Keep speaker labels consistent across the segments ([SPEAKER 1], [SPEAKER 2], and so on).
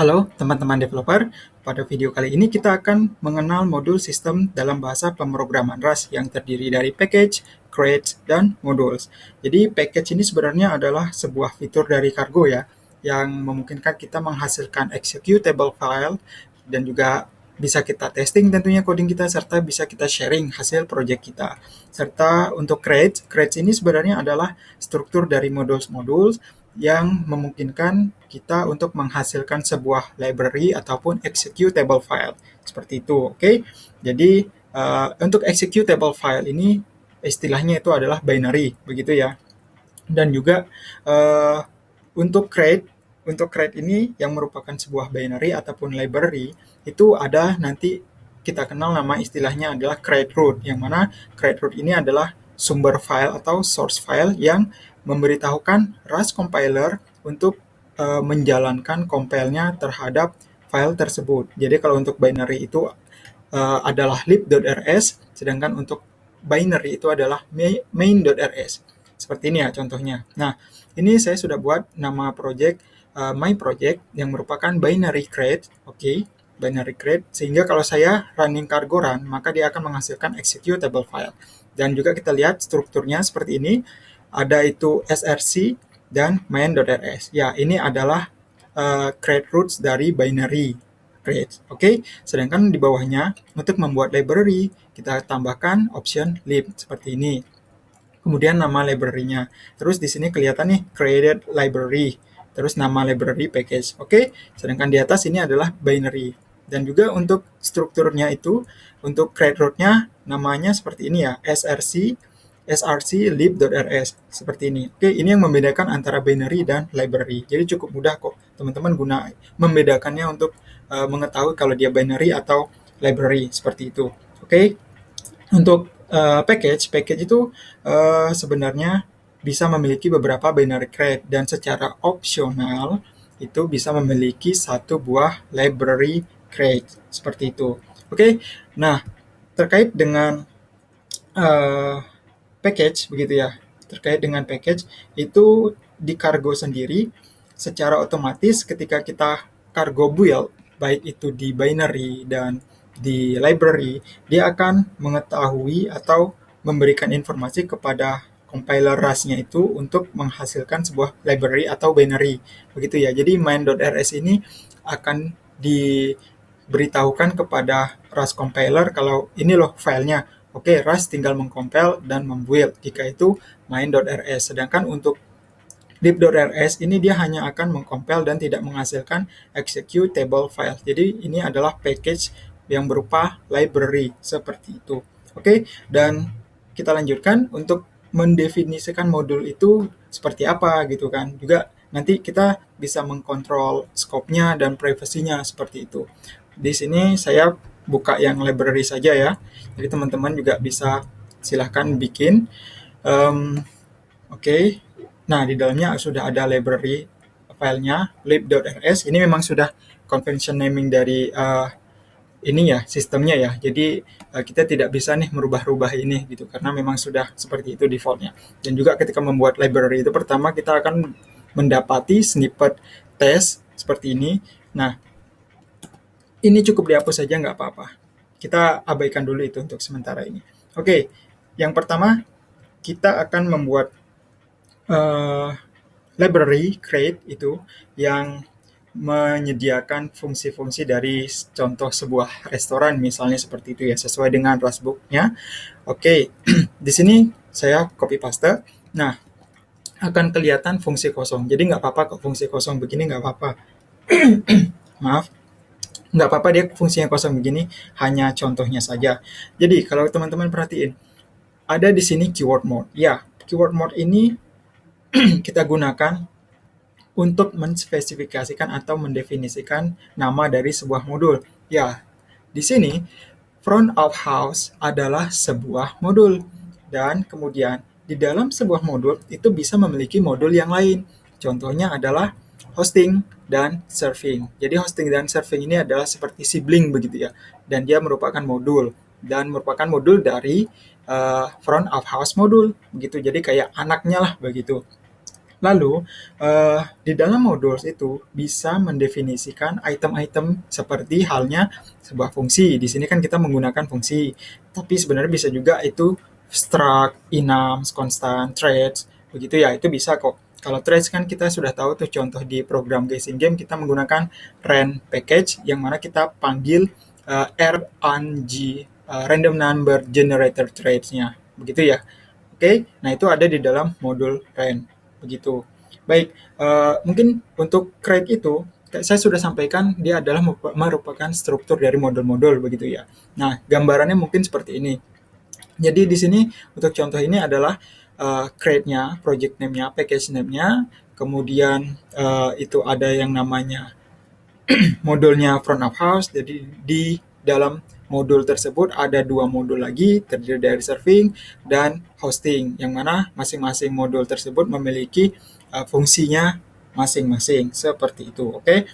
[SPEAKER 1] Halo teman-teman developer, pada video kali ini kita akan mengenal modul sistem dalam bahasa pemrograman Rust yang terdiri dari package, create, dan modules. Jadi package ini sebenarnya adalah sebuah fitur dari Cargo ya, yang memungkinkan kita menghasilkan executable file dan juga bisa kita testing tentunya coding kita, serta bisa kita sharing hasil project kita. Serta untuk create ini sebenarnya adalah struktur dari modules-modules yang memungkinkan kita untuk menghasilkan sebuah library ataupun executable file. Seperti itu, oke? Jadi, untuk executable file ini istilahnya itu adalah binary, begitu ya. Dan juga untuk create ini yang merupakan sebuah binary ataupun library, itu ada nanti kita kenal nama istilahnya adalah create root, yang mana create root ini adalah sumber file atau source file yang memberitahukan Rust compiler untuk menjalankan compile-nya terhadap file tersebut. Jadi kalau untuk binary itu adalah lib.rs, sedangkan untuk binary itu adalah main.rs. Seperti ini ya contohnya. Nah, ini saya sudah buat nama project my project yang merupakan binary crate, oke, binary crate, sehingga kalau saya running cargo run, maka dia akan menghasilkan executable file. Dan juga kita lihat strukturnya seperti ini, ada itu src dan main.rs. Ya, ini adalah create roots dari binary create, oke. Sedangkan di bawahnya, untuk membuat library, kita tambahkan option lib, seperti ini. Kemudian nama library-nya. Terus di sini kelihatan nih, created library. Terus nama library package, oke. Sedangkan di atas ini adalah binary. Dan juga untuk strukturnya itu, untuk create root-nya, namanya seperti ini ya, src lib.rs, seperti ini. Oke, ini yang membedakan antara binary dan library. Jadi cukup mudah kok teman-teman guna membedakannya untuk mengetahui kalau dia binary atau library, seperti itu. Oke. Untuk package itu sebenarnya bisa memiliki beberapa binary crate dan secara opsional itu bisa memiliki satu buah library crate, seperti itu. Oke, nah terkait dengan uh, package begitu ya, terkait dengan package itu di Cargo sendiri secara otomatis ketika kita Cargo build, baik itu di binary dan di library, dia akan mengetahui atau memberikan informasi kepada compiler Rust-nya itu untuk menghasilkan sebuah library atau binary, begitu ya. Jadi main.rs ini akan diberitahukan kepada Rust compiler kalau ini loh filenya. Oke, Rust tinggal mengcompile dan membuild jika itu main.rs. Sedangkan untuk lib.rs ini dia hanya akan mengcompile dan tidak menghasilkan executable file. Jadi ini adalah package yang berupa library, seperti itu. Oke, dan kita lanjutkan untuk mendefinisikan modul itu seperti apa gitu kan. Juga nanti kita bisa mengkontrol scope-nya dan privasinya, seperti itu. Di sini saya buka yang library saja ya. Jadi teman-teman juga bisa silahkan bikin. Oke. Nah, di dalamnya sudah ada library filenya lib.rs. Ini memang sudah convention naming dari ini ya, sistemnya ya. Jadi kita tidak bisa nih merubah-rubah ini gitu karena memang sudah seperti itu defaultnya. Dan juga ketika membuat library itu pertama kita akan mendapati snippet test seperti ini. Nah, ini cukup dihapus saja nggak apa-apa. Kita abaikan dulu itu untuk sementara ini. Oke, yang pertama kita akan membuat library create itu yang menyediakan fungsi-fungsi dari contoh sebuah restoran misalnya, seperti itu ya, sesuai dengan Rustbook-nya. Oke, di sini saya copy paste. Nah, akan kelihatan fungsi kosong. Jadi nggak apa-apa kok fungsi kosong begini, nggak apa-apa. Maaf, nggak apa-apa dia fungsinya kosong begini, hanya contohnya saja. Jadi kalau teman-teman perhatiin, ada di sini keyword mode. Ya, keyword mode ini kita gunakan untuk menspesifikasikan atau mendefinisikan nama dari sebuah modul. Ya, di sini front of house adalah sebuah modul. Dan kemudian di dalam sebuah modul itu bisa memiliki modul yang lain. Contohnya adalah hosting dan serving. Jadi hosting dan serving ini adalah seperti sibling begitu ya. Dan dia merupakan modul dan merupakan modul dari front of house modul begitu. Jadi kayak anaknya lah begitu. Lalu, di dalam modules itu bisa mendefinisikan item-item seperti halnya sebuah fungsi. Di sini kan kita menggunakan fungsi, tapi sebenarnya bisa juga itu struct, enums, constant, threads, begitu ya, itu bisa kok. Kalau threads kan kita sudah tahu tuh contoh di program guessing game kita menggunakan rand package yang mana kita panggil RNG, random number generator threads-nya, begitu ya. Oke, nah itu ada di dalam modul rand. Begitu. Baik, mungkin untuk crate itu, kayak saya sudah sampaikan, dia adalah merupakan struktur dari modul-modul, begitu ya. Nah, gambarannya mungkin seperti ini. Jadi di sini untuk contoh ini adalah crate-nya, project name-nya, package name-nya, kemudian itu ada yang namanya modulnya front of house. Jadi di dalam modul tersebut ada dua modul lagi terdiri dari serving dan hosting, yang mana masing-masing modul tersebut memiliki fungsinya masing-masing seperti itu. Oke.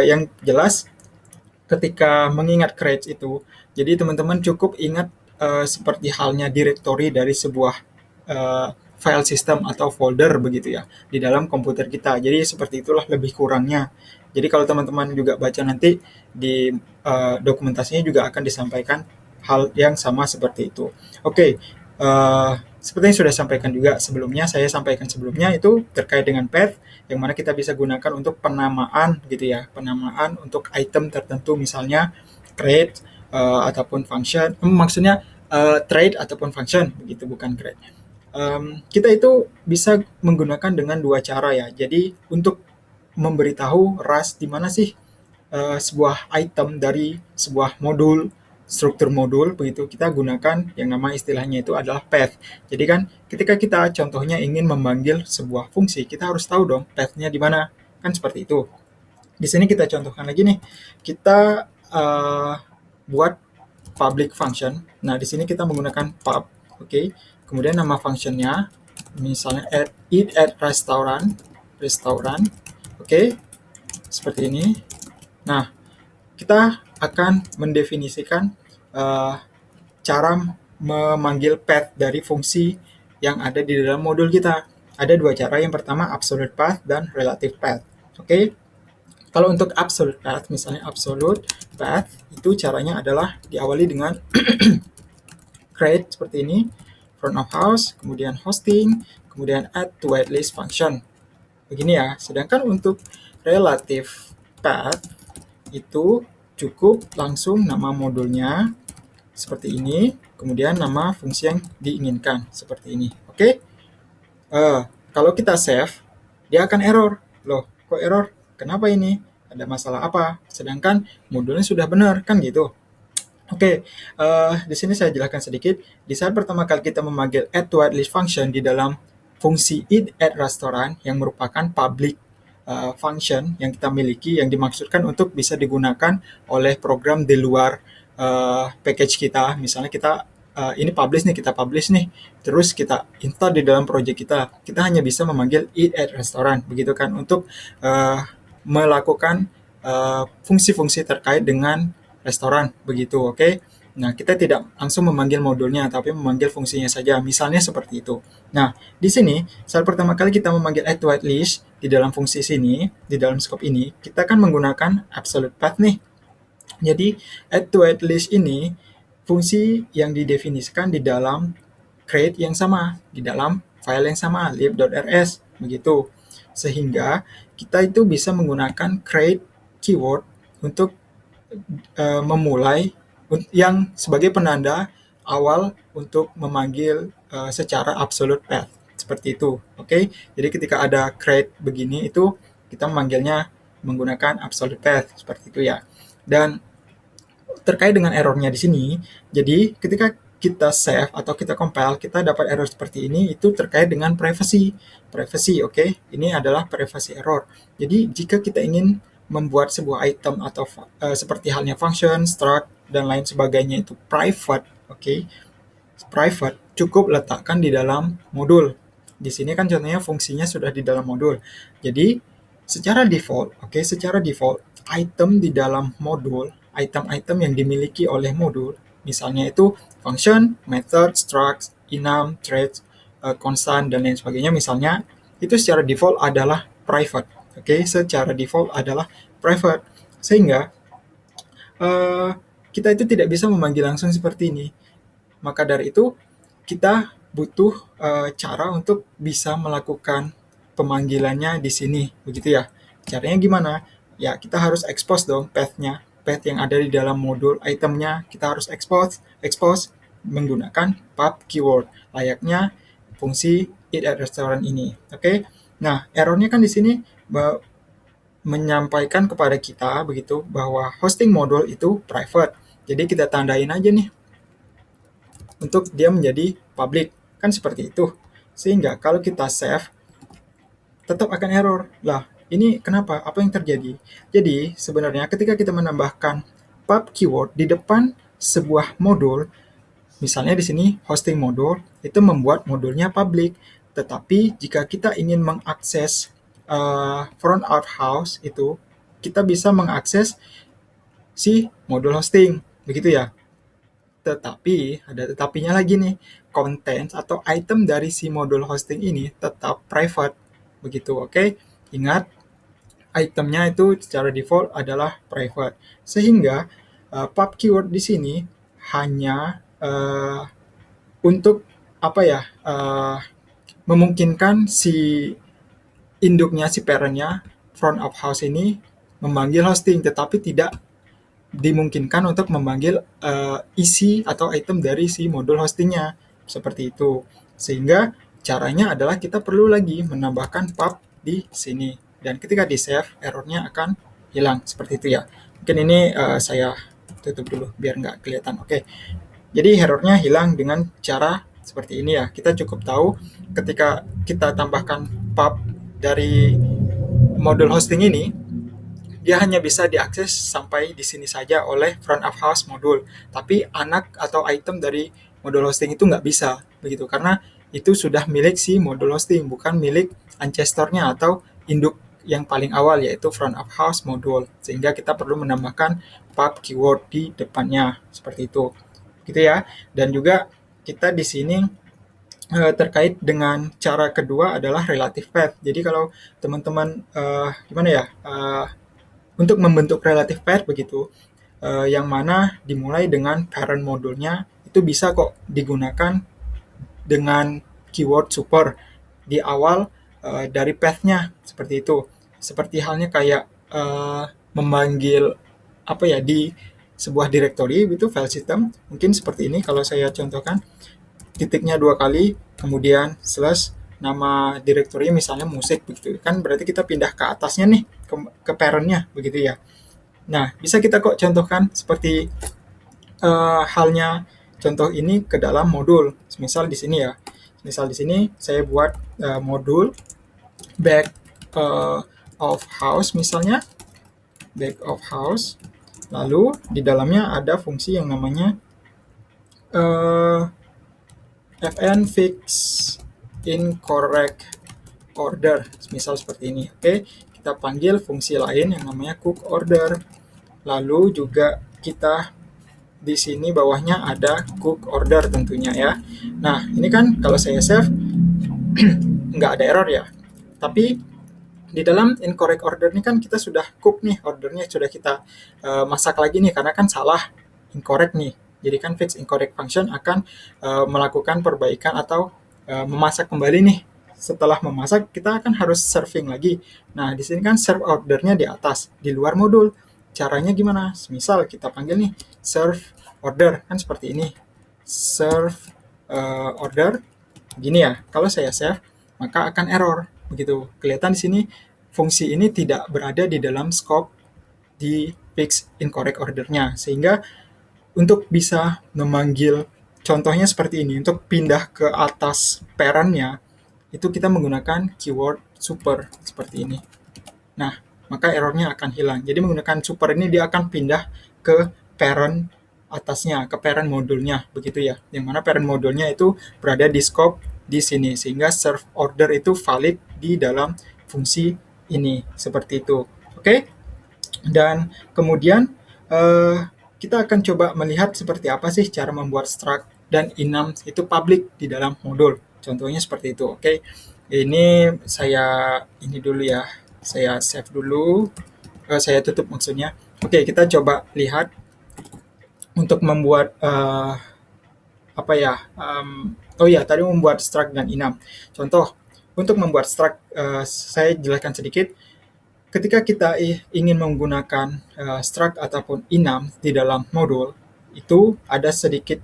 [SPEAKER 1] Yang jelas ketika mengingat crates itu, jadi teman-teman cukup ingat seperti halnya directory dari sebuah file system atau folder begitu ya di dalam komputer kita. Jadi seperti itulah lebih kurangnya. Jadi kalau teman-teman juga baca nanti di dokumentasinya juga akan disampaikan hal yang sama seperti itu. Oke, seperti yang sudah sampaikan juga sebelumnya, saya sampaikan sebelumnya itu terkait dengan path, yang mana kita bisa gunakan untuk penamaan gitu ya, penamaan untuk item tertentu misalnya create ataupun function, maksudnya trade ataupun function begitu, bukan create. Kita itu bisa menggunakan dengan dua cara ya. Jadi untuk memberitahu ras di mana sih sebuah item dari sebuah modul, struktur modul begitu, kita gunakan yang nama istilahnya itu adalah path. Jadi kan ketika kita contohnya ingin memanggil sebuah fungsi, kita harus tahu dong path-nya di mana. Kan seperti itu. Di sini kita contohkan lagi nih. Kita buat public function. Nah, di sini kita menggunakan pub, oke. Kemudian nama functionnya misalnya eat at restaurant, oke. Seperti ini. Nah, kita akan mendefinisikan cara memanggil path dari fungsi yang ada di dalam modul kita. Ada dua cara. Yang pertama absolute path dan relative path. Oke. Kalau untuk absolute path, misalnya absolute path, itu caranya adalah diawali dengan create seperti ini, front of house, kemudian hosting, kemudian add to whitelist function. Begini ya. Sedangkan untuk relative path, itu cukup langsung nama modulnya seperti ini, kemudian nama fungsi yang diinginkan seperti ini. Oke? Kalau kita save, dia akan error. Loh, kok error? Kenapa ini? Ada masalah apa? Sedangkan modulnya sudah benar, kan gitu. Oke, di sini saya jelaskan sedikit. Di saat pertama kali kita memanggil add to whitelist function di dalam fungsi eat at restaurant yang merupakan public function yang kita miliki, yang dimaksudkan untuk bisa digunakan oleh program di luar package kita. Misalnya kita ini publish nih, kita publish nih, terus kita install di dalam project kita. Kita hanya bisa memanggil eat at restaurant, begitu kan, untuk melakukan fungsi-fungsi terkait dengan restoran, begitu, oke? Nah, kita tidak langsung memanggil modulnya, tapi memanggil fungsinya saja. Misalnya seperti itu. Nah, di sini, saat pertama kali kita memanggil add to whitelist di dalam fungsi sini, di dalam scope ini, kita kan menggunakan absolute path nih. Jadi, add to whitelist ini fungsi yang didefinisikan di dalam create yang sama, di dalam file yang sama, lib.rs, begitu. Sehingga kita itu bisa menggunakan create keyword untuk memulai yang sebagai penanda awal untuk memanggil secara absolute path. Seperti itu, oke? Jadi ketika ada create begini itu kita memanggilnya menggunakan absolute path, seperti itu ya. Dan terkait dengan errornya di sini, jadi ketika kita save atau kita compile, kita dapat error seperti ini, itu terkait dengan privacy. Privacy, oke? Ini adalah privacy error. Jadi jika kita ingin membuat sebuah item atau seperti halnya function, struct, dan lain sebagainya itu private, oke? Private, cukup letakkan di dalam modul. Di sini kan contohnya fungsinya sudah di dalam modul. Jadi secara default, oke, secara default item di dalam modul, item-item yang dimiliki oleh modul, misalnya itu function, method, struct, enum, threads, constant, dan lain sebagainya, misalnya itu secara default adalah private. Oke, secara default adalah private. Sehingga eh, kita itu tidak bisa memanggil langsung seperti ini. Maka dari itu kita butuh cara untuk bisa melakukan pemanggilannya di sini, begitu ya. Caranya gimana? Ya, kita harus expose dong path yang ada di dalam modul itemnya. Kita harus expose menggunakan pub keyword, layaknya fungsi eat at restaurant ini. Oke. Nah, errornya kan di sini menyampaikan kepada kita begitu bahwa hosting modul itu private. Jadi kita tandain aja nih untuk dia menjadi public. Kan seperti itu. Sehingga kalau kita save, tetap akan error. Lah, ini kenapa? Apa yang terjadi? Jadi, sebenarnya ketika kita menambahkan pub keyword di depan sebuah modul, misalnya di sini hosting modul, itu membuat modulnya public. Tetapi jika kita ingin mengakses front out house itu, kita bisa mengakses si modul hosting. Begitu ya. Tetapi, ada tetapinya lagi nih, content atau item dari si modul hosting ini tetap private. Begitu, oke? Ingat, itemnya itu secara default adalah private. Sehingga, pub keyword di sini hanya untuk apa ya, memungkinkan si induknya, si parentnya, front of house ini memanggil hosting, tetapi tidak dimungkinkan untuk memanggil isi atau item dari si modul hostingnya, seperti itu. Sehingga caranya adalah kita perlu lagi menambahkan pub di sini, dan ketika di save errornya akan hilang, seperti itu ya. Mungkin ini saya tutup dulu biar nggak kelihatan. Oke, jadi errornya hilang dengan cara seperti ini ya. Kita cukup tahu ketika kita tambahkan pub dari modul hosting ini, dia hanya bisa diakses sampai di sini saja oleh front of house modul. Tapi anak atau item dari modul hosting itu nggak bisa, begitu. Karena itu sudah milik si modul hosting, bukan milik ancestornya atau induk yang paling awal, yaitu front of house modul. Sehingga kita perlu menambahkan pub keyword di depannya, seperti itu. Gitu ya. Dan juga kita di sini terkait dengan cara kedua adalah relative path. Jadi kalau teman-teman gimana ya, untuk membentuk relative path begitu, yang mana dimulai dengan parent modulnya, itu bisa kok digunakan dengan keyword super di awal dari path-nya, seperti itu. Seperti halnya kayak memanggil apa ya di sebuah directory gitu, file system, mungkin seperti ini kalau saya contohkan, titiknya 2 kali, kemudian slash nama directory misalnya musik begitu. Kan berarti kita pindah ke atasnya nih, ke parent-nya begitu ya. Nah, bisa kita kok contohkan seperti halnya contoh ini ke dalam modul. Misal di sini ya. Misal di sini saya buat modul back of house misalnya, back of house. Lalu di dalamnya ada fungsi yang namanya fn fix incorrect order, misal seperti ini. Oke, kita panggil fungsi lain yang namanya cook order. Lalu juga kita di sini bawahnya ada cook order tentunya ya. Nah, ini kan kalau saya save nggak ada error ya. Tapi di dalam incorrect order ini kan kita sudah cook nih, ordernya sudah kita masak lagi nih, karena kan salah, incorrect nih. Jadi kan fix incorrect function akan melakukan perbaikan atau memasak kembali nih. Setelah memasak, kita akan harus serving lagi. Nah, di sini kan serve ordernya di atas, di luar modul. Caranya gimana? Misal kita panggil nih serve order, kan seperti ini. Serve order, gini ya. Kalau saya save, maka akan error. Begitu. Kelihatan di sini fungsi ini tidak berada di dalam scope di fix incorrect ordernya. Sehingga untuk bisa memanggil contohnya seperti ini, untuk pindah ke atas parent-nya, itu kita menggunakan keyword super seperti ini. Nah, maka errornya akan hilang. Jadi menggunakan super ini dia akan pindah ke parent atasnya, ke parent modulnya, begitu ya. Yang mana parent modulnya itu berada di scope di sini, sehingga serve order itu valid di dalam fungsi ini, seperti itu. Oke? Dan kemudian kita akan coba melihat seperti apa sih cara membuat struct dan enum itu public di dalam modul. Contohnya seperti itu. Oke. Ini saya ini dulu ya. Saya save dulu. Saya tutup maksudnya. Oke, kita coba lihat untuk membuat apa ya? Oh ya, tadi membuat struct dan enum. Contoh, untuk membuat struct, saya jelaskan sedikit. Ketika kita ingin menggunakan struct ataupun enum di dalam modul, itu ada sedikit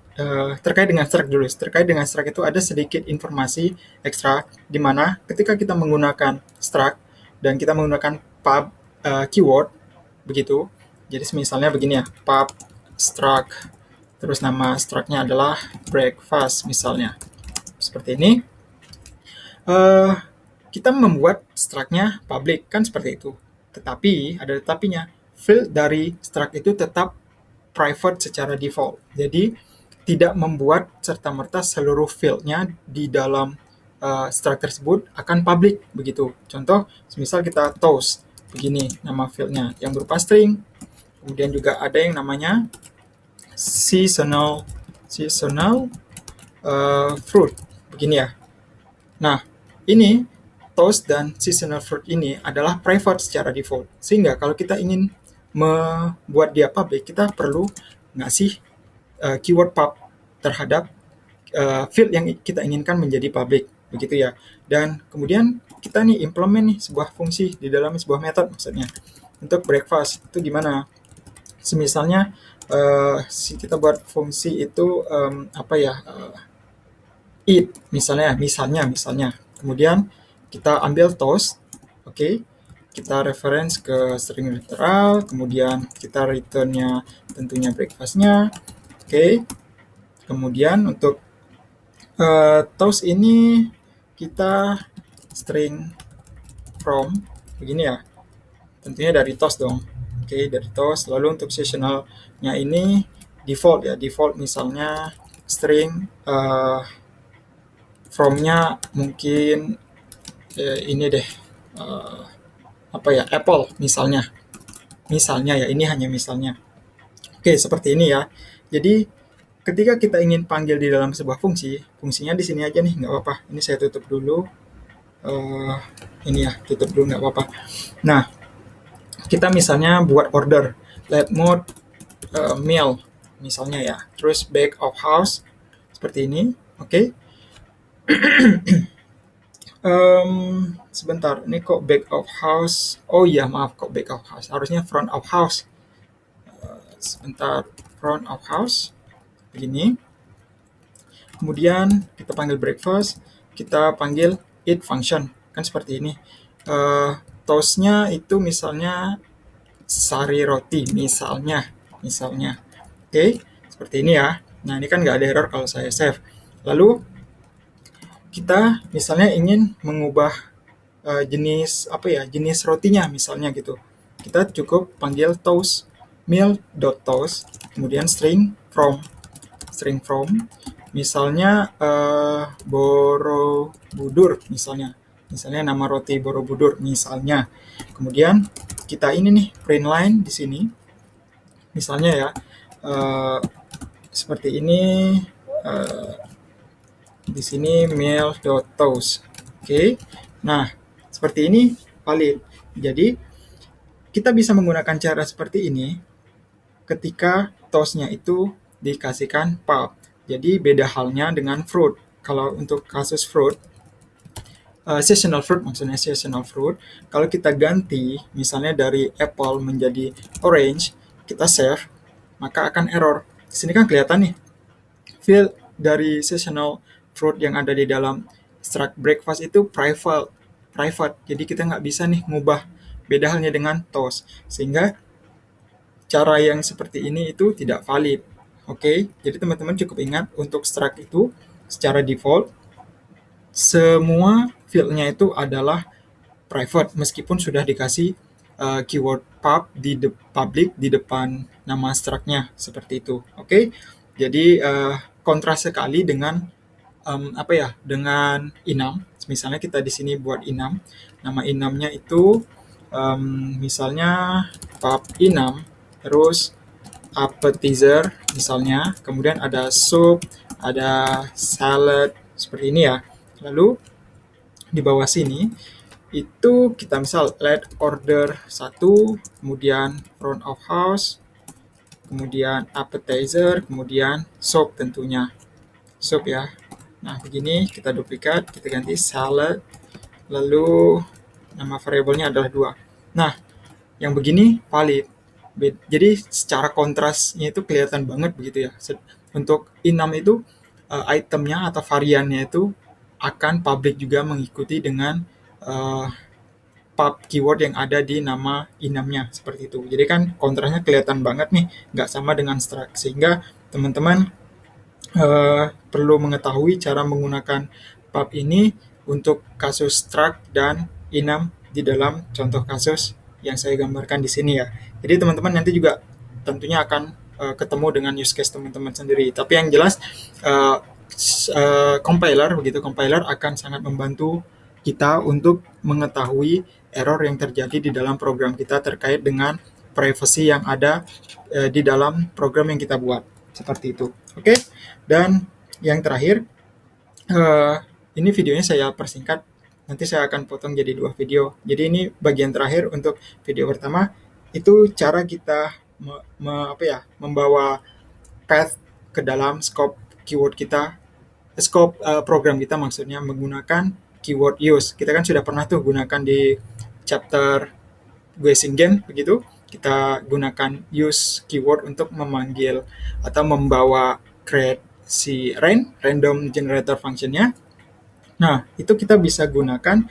[SPEAKER 1] terkait dengan struct dulu. Terkait dengan struct itu ada sedikit informasi ekstra di mana ketika kita menggunakan struct dan kita menggunakan pub keyword begitu. Jadi misalnya begini ya, pub struct terus nama struct-nya adalah breakfast misalnya. Seperti ini. Eh, kita membuat struct-nya public, kan seperti itu. Tetapi, ada tetapinya, field dari struct itu tetap private secara default. Jadi, tidak membuat serta-merta seluruh field-nya di dalam struct tersebut akan public, begitu. Contoh, misal kita toast, begini nama field-nya, yang berupa string. Kemudian juga ada yang namanya seasonal fruit, begini ya. Nah, ini toast dan seasonal fruit ini adalah private secara default. Sehingga kalau kita ingin membuat dia public, kita perlu ngasih keyword pub terhadap field yang kita inginkan menjadi public, begitu ya. Dan kemudian kita nih implement nih sebuah fungsi di dalam sebuah method maksudnya. Untuk breakfast itu gimana? Misalnya kita buat fungsi itu apa ya? Eat misalnya. Kemudian kita ambil toast, oke. Kita reference ke string literal, kemudian kita return-nya tentunya breakfast-nya, oke. Kemudian untuk toast ini kita string from, begini ya, tentunya dari toast dong, oke, dari toast. Lalu untuk seasonal-nya ini default ya, default misalnya string from-nya mungkin ini deh, apa ya, apple misalnya ya, ini hanya misalnya. Oke, seperti ini ya. Jadi ketika kita ingin panggil di dalam sebuah fungsi, fungsinya di sini aja nih, nggak apa-apa. Ini saya tutup dulu. Ini ya, tutup dulu nggak apa-apa. Nah, kita misalnya buat order, let mode meal misalnya ya. Terus back of house seperti ini, oke. Sebentar, ini kok back of house? Oh iya, maaf, kok back of house? Harusnya front of house. Sebentar, front of house, begini. Kemudian kita panggil breakfast, kita panggil eat function, kan seperti ini. Toastnya itu misalnya sari roti, misalnya. Oke, seperti ini ya. Nah, ini kan nggak ada error kalau saya save. Lalu kita misalnya ingin mengubah jenis rotinya misalnya gitu. Kita cukup panggil toast meal.toast, kemudian string from misalnya Borobudur misalnya nama roti Borobudur misalnya. Kemudian kita ini nih print line di sini misalnya ya, seperti ini, di sini meal.toast. Oke. Nah, seperti ini valid. Jadi kita bisa menggunakan cara seperti ini ketika toastnya itu dikasihkan pub. Jadi beda halnya dengan fruit. Kalau untuk kasus fruit, seasonal fruit, kalau kita ganti misalnya dari apple menjadi orange, kita save, maka akan error. Di sini kan kelihatan nih, field dari seasonal fruit yang ada di dalam struct breakfast itu private. Jadi kita nggak bisa nih ngubah, beda halnya dengan toast. Sehingga cara yang seperti ini itu tidak valid. Oke, jadi teman-teman cukup ingat untuk struct itu secara default semua field-nya itu adalah private meskipun sudah dikasih keyword pub public di depan nama struct-nya seperti itu. Oke, jadi kontras sekali dengan dengan enum. Misalnya kita di sini buat enum, nama enumnya itu misalnya pub enum, terus appetizer misalnya, kemudian ada soup, ada salad, seperti ini ya. Lalu di bawah sini itu kita misal let order 1, kemudian front of house, kemudian appetizer, kemudian soup tentunya. Soup ya. Nah, begini kita duplikat, kita ganti salad, lalu nama variabelnya adalah 2. Nah, yang begini valid. Jadi secara kontrasnya itu kelihatan banget begitu ya. Untuk enum itu itemnya atau variannya itu akan public juga mengikuti dengan pub keyword yang ada di nama enumnya seperti itu. Jadi kan kontrasnya kelihatan banget nih, nggak sama dengan struct. Sehingga teman-teman perlu mengetahui cara menggunakan pub ini untuk kasus struct dan enum di dalam contoh kasus yang saya gambarkan di sini ya. Jadi teman-teman nanti juga tentunya akan ketemu dengan use case teman-teman sendiri. Tapi yang jelas compiler akan sangat membantu kita untuk mengetahui error yang terjadi di dalam program kita terkait dengan privacy yang ada di dalam program yang kita buat. Seperti itu. Oke. Dan yang terakhir, ini videonya saya persingkat. Nanti saya akan potong jadi 2 video. Jadi ini bagian terakhir untuk video pertama. Itu cara kita membawa path ke dalam scope keyword kita, scope program kita maksudnya menggunakan keyword use. Kita kan sudah pernah tuh gunakan di chapter guessing game begitu. Kita gunakan use keyword untuk memanggil atau membawa create si random generator functionnya. Nah, itu kita bisa gunakan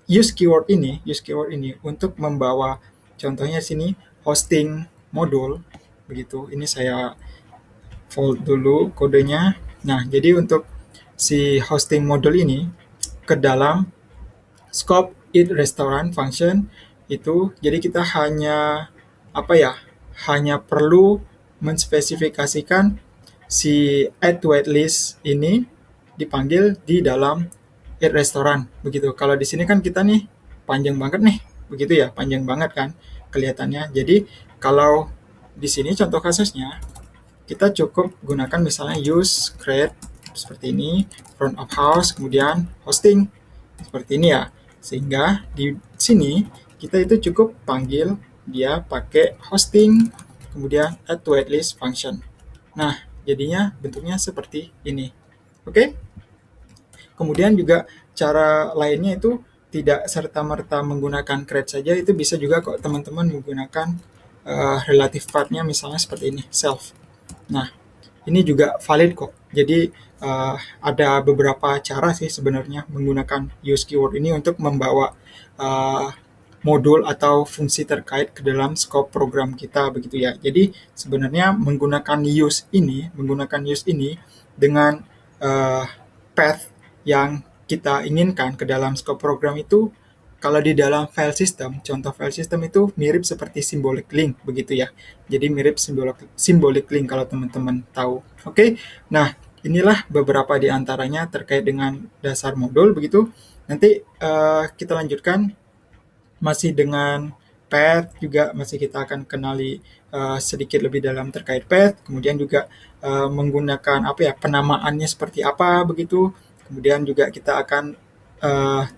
[SPEAKER 1] use keyword ini untuk membawa contohnya sini hosting module begitu. Ini saya fold dulu kodenya. Nah, jadi untuk si hosting module ini ke dalam scope eat restaurant function itu, jadi kita hanya hanya perlu menspesifikasikan si add to whitelist ini dipanggil di dalam eat restaurant begitu. Kalau di sini kan kita nih panjang banget nih, begitu ya, panjang banget kan kelihatannya. Jadi kalau di sini contoh kasusnya kita cukup gunakan misalnya use create seperti ini, front of house, kemudian hosting seperti ini ya. Sehingga di sini kita itu cukup panggil dia pakai hosting, kemudian add to whitelist function. Nah, jadinya bentuknya seperti ini. Oke? Kemudian juga cara lainnya itu tidak serta-merta menggunakan create saja, itu bisa juga kok teman-teman menggunakan relative part-nya misalnya seperti ini, self. Nah, ini juga valid kok. Jadi ada beberapa cara sih sebenarnya menggunakan use keyword ini untuk membawa modul atau fungsi terkait ke dalam scope program kita begitu ya. Jadi sebenarnya menggunakan use ini dengan path yang kita inginkan ke dalam scope program itu, kalau di dalam file system, contoh file system itu mirip seperti symbolic link begitu ya. Jadi mirip symbolic link kalau teman-teman tahu. Oke. Nah, inilah beberapa di antaranya terkait dengan dasar modul begitu. Nanti kita lanjutkan masih dengan path juga, masih kita akan kenali sedikit lebih dalam terkait path, kemudian juga menggunakan penamaannya seperti apa begitu. Kemudian juga kita akan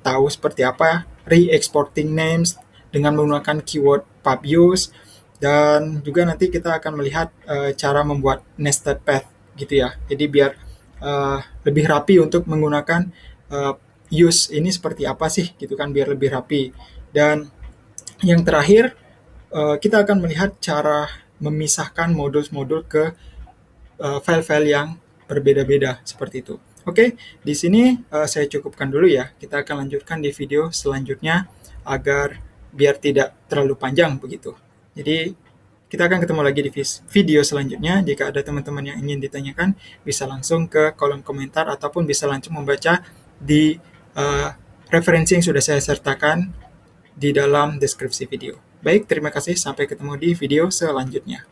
[SPEAKER 1] tahu seperti apa re-exporting names dengan menggunakan keyword pub use, dan juga nanti kita akan melihat cara membuat nested path gitu ya. Jadi biar lebih rapi untuk menggunakan use ini seperti apa sih gitu kan, biar lebih rapi. Dan yang terakhir kita akan melihat cara memisahkan modul-modul ke file-file yang berbeda-beda seperti itu. Oke, di sini saya cukupkan dulu ya. Kita akan lanjutkan di video selanjutnya agar biar tidak terlalu panjang begitu. Jadi kita akan ketemu lagi di video selanjutnya. Jika ada teman-teman yang ingin ditanyakan, bisa langsung ke kolom komentar ataupun bisa langsung membaca di referensi yang sudah saya sertakan di dalam deskripsi video. Baik, terima kasih. Sampai ketemu di video selanjutnya.